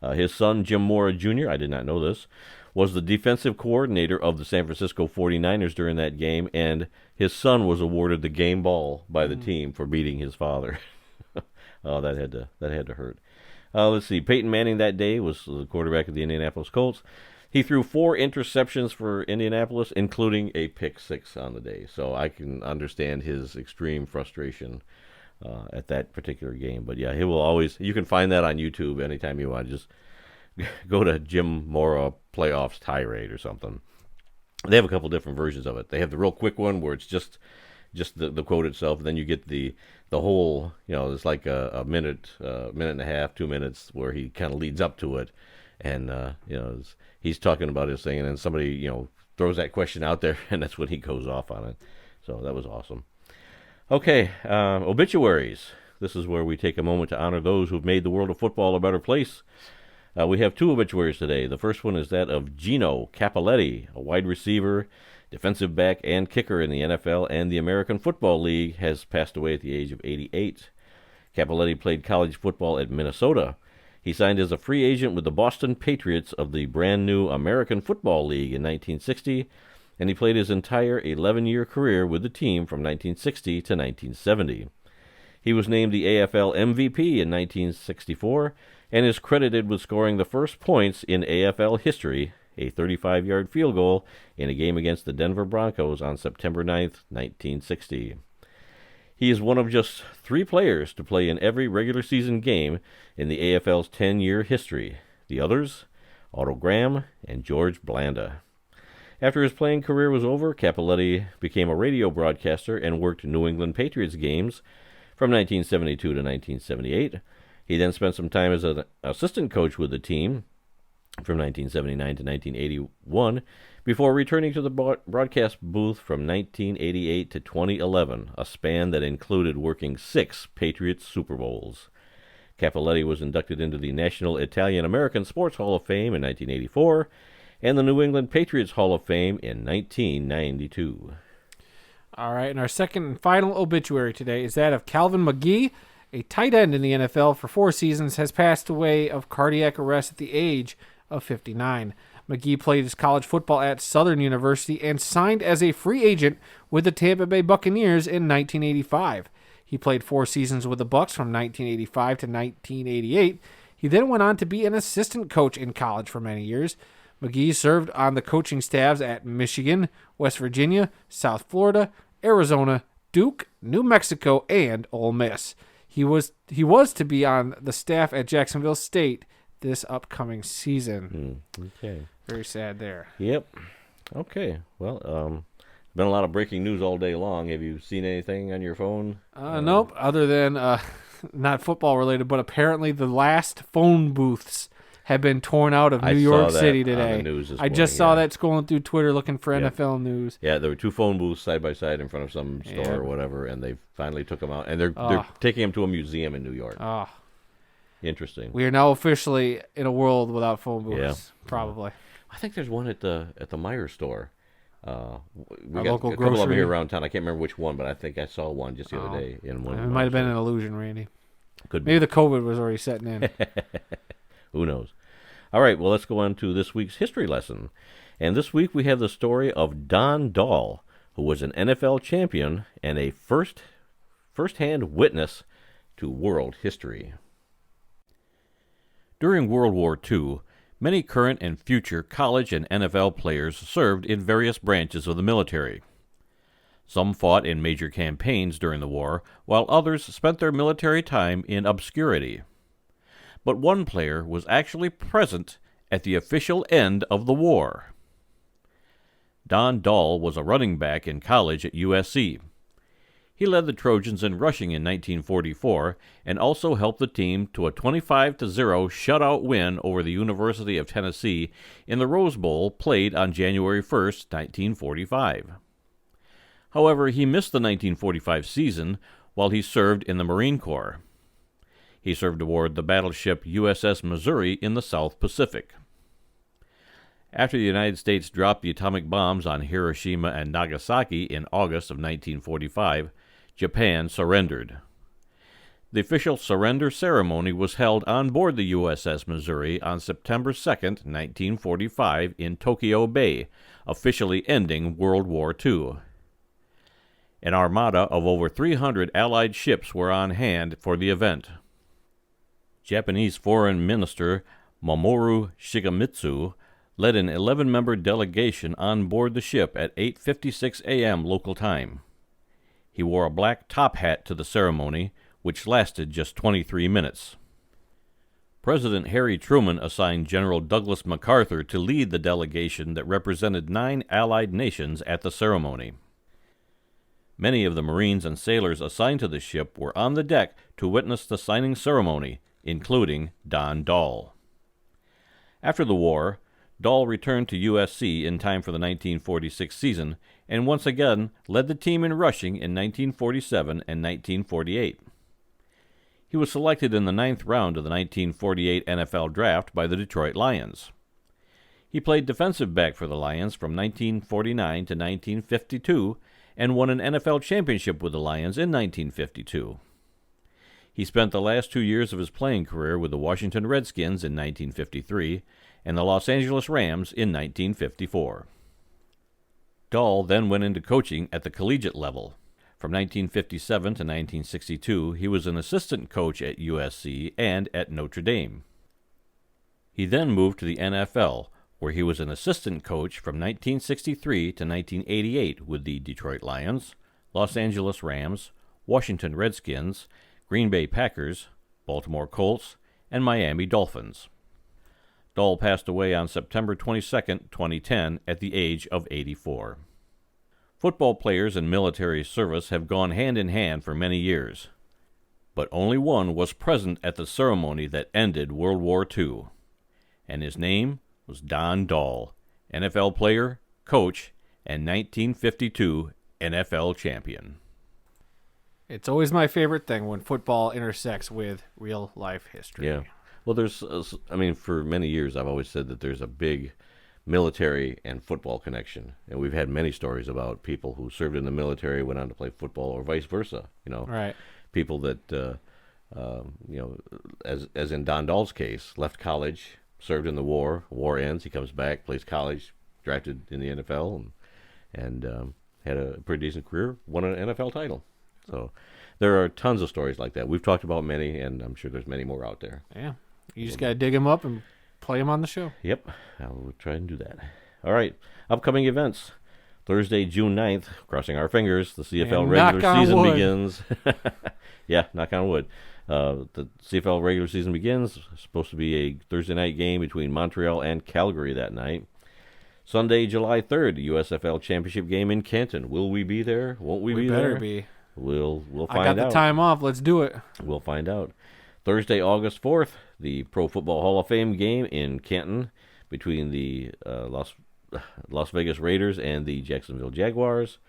His son, Jim Mora Jr., I did not know this, was the defensive coordinator of the San Francisco 49ers during that game, and his son was awarded the game ball by the team for beating his father. Oh, that had to hurt. Let's see. Peyton Manning that day was the quarterback of the Indianapolis Colts. He threw 4 interceptions for Indianapolis, including a pick 6 on the day. So I can understand his extreme frustration at that particular game. But yeah, he will always. You can find that on YouTube anytime you want. Just go to Jim Mora playoffs tirade or something. They have a couple different versions of it. They have the real quick one where it's just the quote itself. And then you get the whole. It's like a minute, minute and a half, 2 minutes where he kind of leads up to it, and he's talking about his thing, and then somebody throws that question out there, and that's when he goes off on it. So that was awesome. Okay, obituaries. This is where we take a moment to honor those who've made the world of football a better place. We have 2 obituaries today. The first one is that of Gino Cappelletti, a wide receiver, defensive back, and kicker in the NFL and the American Football League, has passed away at the age of 88. Cappelletti played college football at Minnesota. He signed as a free agent with the Boston Patriots of the brand-new American Football League in 1960, and he played his entire 11-year career with the team from 1960 to 1970. He was named the AFL MVP in 1964 and is credited with scoring the first points in AFL history, a 35-yard field goal in a game against the Denver Broncos on September 9th, 1960. He is one of just 3 players to play in every regular season game in the AFL's 10-year history. The others, Otto Graham and George Blanda. After his playing career was over, Cappelletti became a radio broadcaster and worked New England Patriots games from 1972 to 1978. He then spent some time as an assistant coach with the team from 1979 to 1981, before returning to the broadcast booth from 1988 to 2011, a span that included working 6 Patriots Super Bowls. Cappelletti was inducted into the National Italian-American Sports Hall of Fame in 1984 and the New England Patriots Hall of Fame in 1992. All right, and our second and final obituary today is that of Calvin Mcgee, a tight end in the NFL for 4 seasons, has passed away of cardiac arrest at the age of 59. Mcgee played his college football at Southern University and signed as a free agent with the Tampa Bay Buccaneers in 1985. He played 4 seasons with the Bucs from 1985 to 1988. He then went on to be an assistant coach in college for many years. Mcgee served on the coaching staffs at Michigan, West Virginia, South Florida, Arizona, Duke, New Mexico, and Ole Miss. He was to be on the staff at Jacksonville State this upcoming season. Okay. Very sad there. Yep. Okay. Well, been a lot of breaking news all day long. Have you seen anything on your phone? Nope. Other than not football related, but apparently the last phone booths have been torn out of I New saw York that City on today. the news this I just saw morning, that scrolling through Twitter looking for Yeah. NFL news. Yeah, there were two phone booths side by side in front of some store Yeah. or whatever, and they finally took them out, and they're taking them to a museum in New York. Oh, Interesting. we are now officially in a world without phone booths. Yeah. Probably. I think there's one at the Meijer store. We Our got local a couple of them grocery? here around town. I can't remember which one, but I think I saw one just the other day in one. It might have been an illusion, Randy. Could be. Maybe the COVID was already setting in. Who knows? All right, well, let's go on to this week's history lesson. And this week we have the story of Don Dahl, who was an NFL champion and a first-hand witness to world history. During World War II, many current and future college and NFL players served in various branches of the military. Some fought in major campaigns during the war, while others spent their military time in obscurity. But one player was actually present at the official end of the war. Don Dahl was a running back in college at USC. He led the Trojans in rushing in 1944 and also helped the team to a 25-0 shutout win over the University of Tennessee in the Rose Bowl played on January 1, 1945. However, he missed the 1945 season while he served in the Marine Corps. He served aboard the battleship USS Missouri in the South Pacific. After the United States dropped the atomic bombs on Hiroshima and Nagasaki in August of 1945, Japan surrendered. The official surrender ceremony was held on board the USS Missouri on September 2, 1945, in Tokyo Bay, officially ending World War II. An armada of over 300 Allied ships were on hand for the event. Japanese Foreign Minister Mamoru Shigemitsu led an 11-member delegation on board the ship at 8:56 a.m. local time. He wore a black top hat to the ceremony, which lasted just 23 minutes. President Harry Truman assigned General Douglas MacArthur to lead the delegation that represented 9 Allied nations at the ceremony. Many of the Marines and sailors assigned to the ship were on the deck to witness the signing ceremony, including Don Dahl. After the war, Dahl returned to USC in time for the 1946 season and once again led the team in rushing in 1947 and 1948. He was selected in the 9th round of the 1948 NFL Draft by the Detroit Lions. He played defensive back for the Lions from 1949 to 1952 and won an NFL championship with the Lions in 1952. He spent the last 2 years of his playing career with the Washington Redskins in 1953 and the Los Angeles Rams in 1954. Dahl then went into coaching at the collegiate level. From 1957 to 1962, he was an assistant coach at USC and at Notre Dame. He then moved to the NFL, where he was an assistant coach from 1963 to 1988 with the Detroit Lions, Los Angeles Rams, Washington Redskins, Green Bay Packers, Baltimore Colts, and Miami Dolphins. Dahl passed away on September 22, 2010, at the age of 84. Football players in military service have gone hand in hand for many years, but only one was present at the ceremony that ended World War II, and his name was Don Dahl, NFL player, coach, and 1952 NFL champion. It's always my favorite thing when football intersects with real life history. Yeah. Well, for many years I've always said that there's a big military and football connection. And we've had many stories about people who served in the military, went on to play football, or vice versa. Right. People that, as in Don Dahl's case, left college, served in the war ends, he comes back, plays college, drafted in the NFL, and had a pretty decent career, won an NFL title. So there are tons of stories like that. We've talked about many, and I'm sure there's many more out there. Yeah. You just got to dig them up and play them on the show. Yep. I will try and do that. All right. Upcoming events. Thursday, June 9th, crossing our fingers, the CFL And regular season wood. begins. Yeah, knock on wood. The CFL regular season begins. It's supposed to be a Thursday night game between Montreal and Calgary that night. Sunday, July 3rd, USFL Championship game in Canton. Will we be there? Won't we be there? Better be. We'll find out. I got the time off. Let's do it. We'll find out. Thursday, August 4th, the Pro Football Hall of Fame game in Canton between the Las Vegas Raiders and the Jacksonville Jaguars.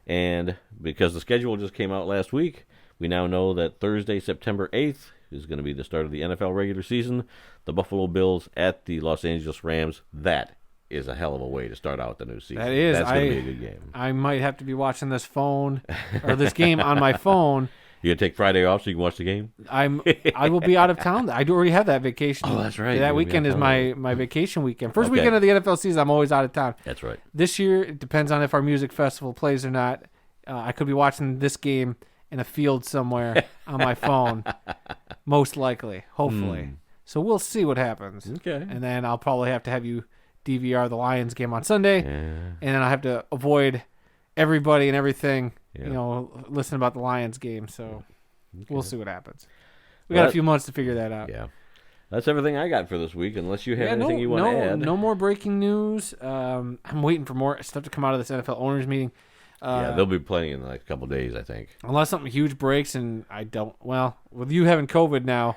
And because the schedule just came out last week, we now know that Thursday, September 8th, is going to be the start of the NFL regular season. The Buffalo Bills at the Los Angeles Rams. That is a hell of a way to start out the new season. That is. That's going to be a good game. I might have to be watching this game on my phone. You going to take Friday off so you can watch the game? I will be out of town. I do already have that vacation. Oh, that's right. That weekend is my vacation weekend. First weekend of the NFL season, I'm always out of town. That's right. This year, it depends on if our music festival plays or not. I could be watching this game in a field somewhere on my phone, most likely, hopefully. So we'll see what happens. Okay. And then I'll probably have to have you DVR the Lions game on Sunday, and then I have to avoid everybody and everything, listen about the Lions game. So we'll see what happens. We got a few months to figure that out. Yeah. That's everything I got for this week, unless you have anything you want to add. No more breaking news. I'm waiting for more stuff to come out of this NFL owners meeting. They'll be playing in like a couple days, I think. Unless something huge breaks, and I don't. Well, with you having COVID now,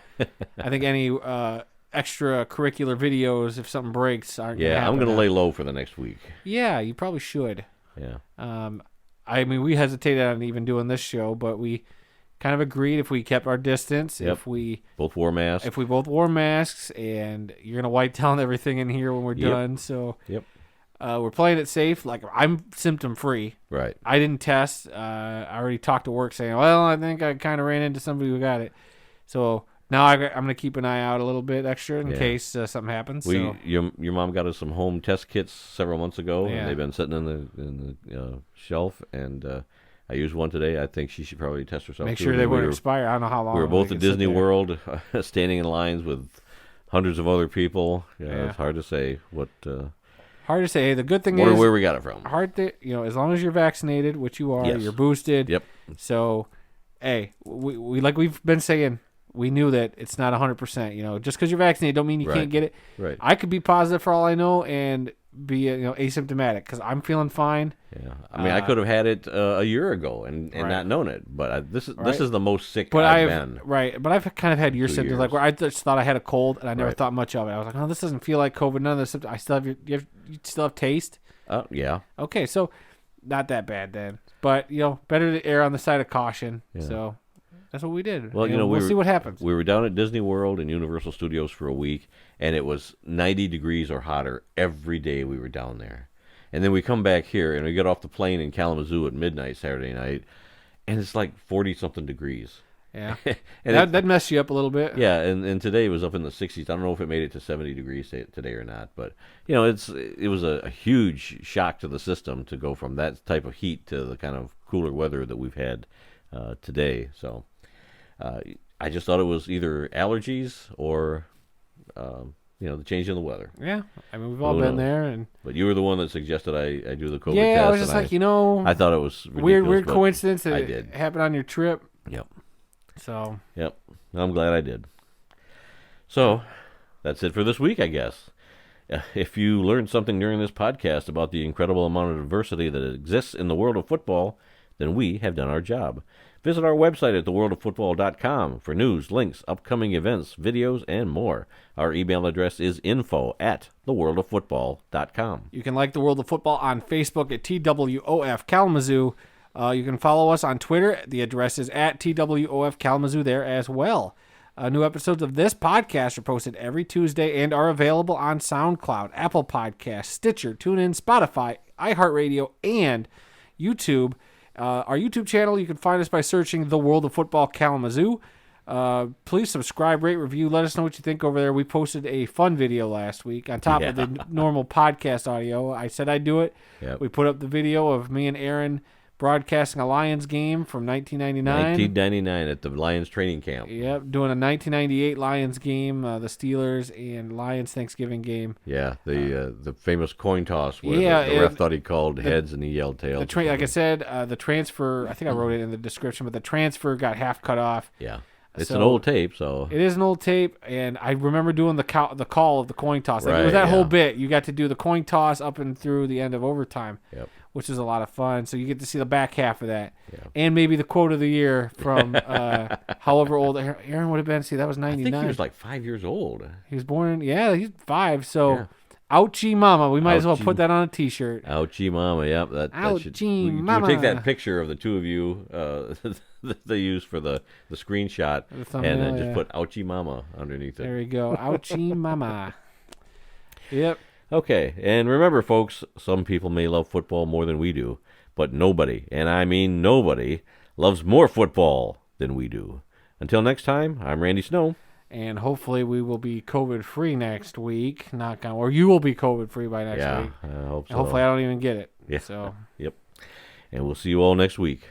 I think any extracurricular videos, if something breaks, aren't going to happen. I'm going to lay low for the next week. Yeah, you probably should. Yeah. I mean, we hesitated on even doing this show, but we kind of agreed if we kept our distance, if we both wore masks, and you're going to wipe down everything in here when we're done. So we're playing it safe. Like, I'm symptom free. Right. I didn't test. I already talked to work saying, well, I think I kind of ran into somebody who got it. So now I'm going to keep an eye out a little bit extra in case something happens. Your mom got us some home test kits several months ago, and they've been sitting in the shelf, and I used one today. I think she should probably test herself. Make sure they wouldn't expire. I don't know how long. We were both at Disney World, standing in lines with hundreds of other people. It's hard to say what. Hard to say. The good thing is where we got it from. As long as you're vaccinated, which you are, you're boosted. Yep. So, hey, we like we've been saying, we knew that it's not 100%. Just because you're vaccinated don't mean you can't get it. Right. I could be positive for all I know and be asymptomatic because I'm feeling fine. Yeah. I mean, I could have had it a year ago and not known it, but this is the most sick I've been. Right. But I've kind of had your symptoms, like where I just thought I had a cold and I never thought much of it. I was like, oh, this doesn't feel like COVID. None of the symptoms. I still have you still have taste. Yeah. Okay, so not that bad then. But better to err on the side of caution. Yeah. So that's what we did. Well, we'll see what happens. We were down at Disney World and Universal Studios for a week, and it was 90 degrees or hotter every day we were down there. And then we come back here, and we get off the plane in Kalamazoo at midnight Saturday night, and it's like 40-something degrees. Yeah, and that messed you up a little bit. Yeah, and today it was up in the 60s. I don't know if it made it to 70 degrees today or not, but it was a huge shock to the system to go from that type of heat to the kind of cooler weather that we've had today. So I just thought it was either allergies or the change in the weather. Yeah, I mean we've all been there, but you were the one that suggested I do the COVID test. Yeah, I was just like, I thought it was ridiculous, weird coincidence that it happened on your trip. Yep. So. Yep. I'm glad I did. So, that's it for this week, I guess. If you learned something during this podcast about the incredible amount of diversity that exists in the world of football, then we have done our job. Visit our website at theworldoffootball.com for news, links, upcoming events, videos, and more. Our email address is info@theworldoffootball.com. You can like The World of Football on Facebook at TWOF Kalamazoo. You can follow us on Twitter. The address is at TWOF Kalamazoo there as well. New episodes of this podcast are posted every Tuesday and are available on SoundCloud, Apple Podcasts, Stitcher, TuneIn, Spotify, iHeartRadio, and YouTube. Our YouTube channel, you can find us by searching The World of Football Kalamazoo. Please subscribe, rate, review. Let us know what you think over there. We posted a fun video last week on top of the normal podcast audio. I said I'd do it. Yep. We put up the video of me and Aaron broadcasting a Lions game from 1999. 1999 at the Lions training camp. Yep, doing a 1998 Lions game, the Steelers and Lions Thanksgiving game. Yeah, the famous coin toss where the ref thought he called heads and he yelled tails. Like I said, the transfer, I think I wrote it in the description, but the transfer got half cut off. Yeah. It's an old tape, so it is an old tape, and I remember doing the call of the coin toss. Like, it was that whole bit. You got to do the coin toss up and through the end of overtime. Yep. which is a lot of fun. So you get to see the back half of that. Yeah. And maybe the quote of the year from however old Aaron would have been. See, that was 99. I think he was like 5 years old. He was born he's 5. So, ouchie mama. We might as well put that on a T-shirt. Ouchie mama, yep. Ouchie we mama. take that picture of the two of you that they use for the screenshot and then just put ouchie mama underneath it. There we go. Ouchie mama. Yep. Okay, and remember, folks, some people may love football more than we do, but nobody, and I mean nobody, loves more football than we do. Until next time, I'm Randy Snow. And hopefully we will be COVID-free next week. Knock on, or you will be COVID-free by next week. Yeah, I hope so. And hopefully I don't even get it. Yeah. So. Yep. And we'll see you all next week.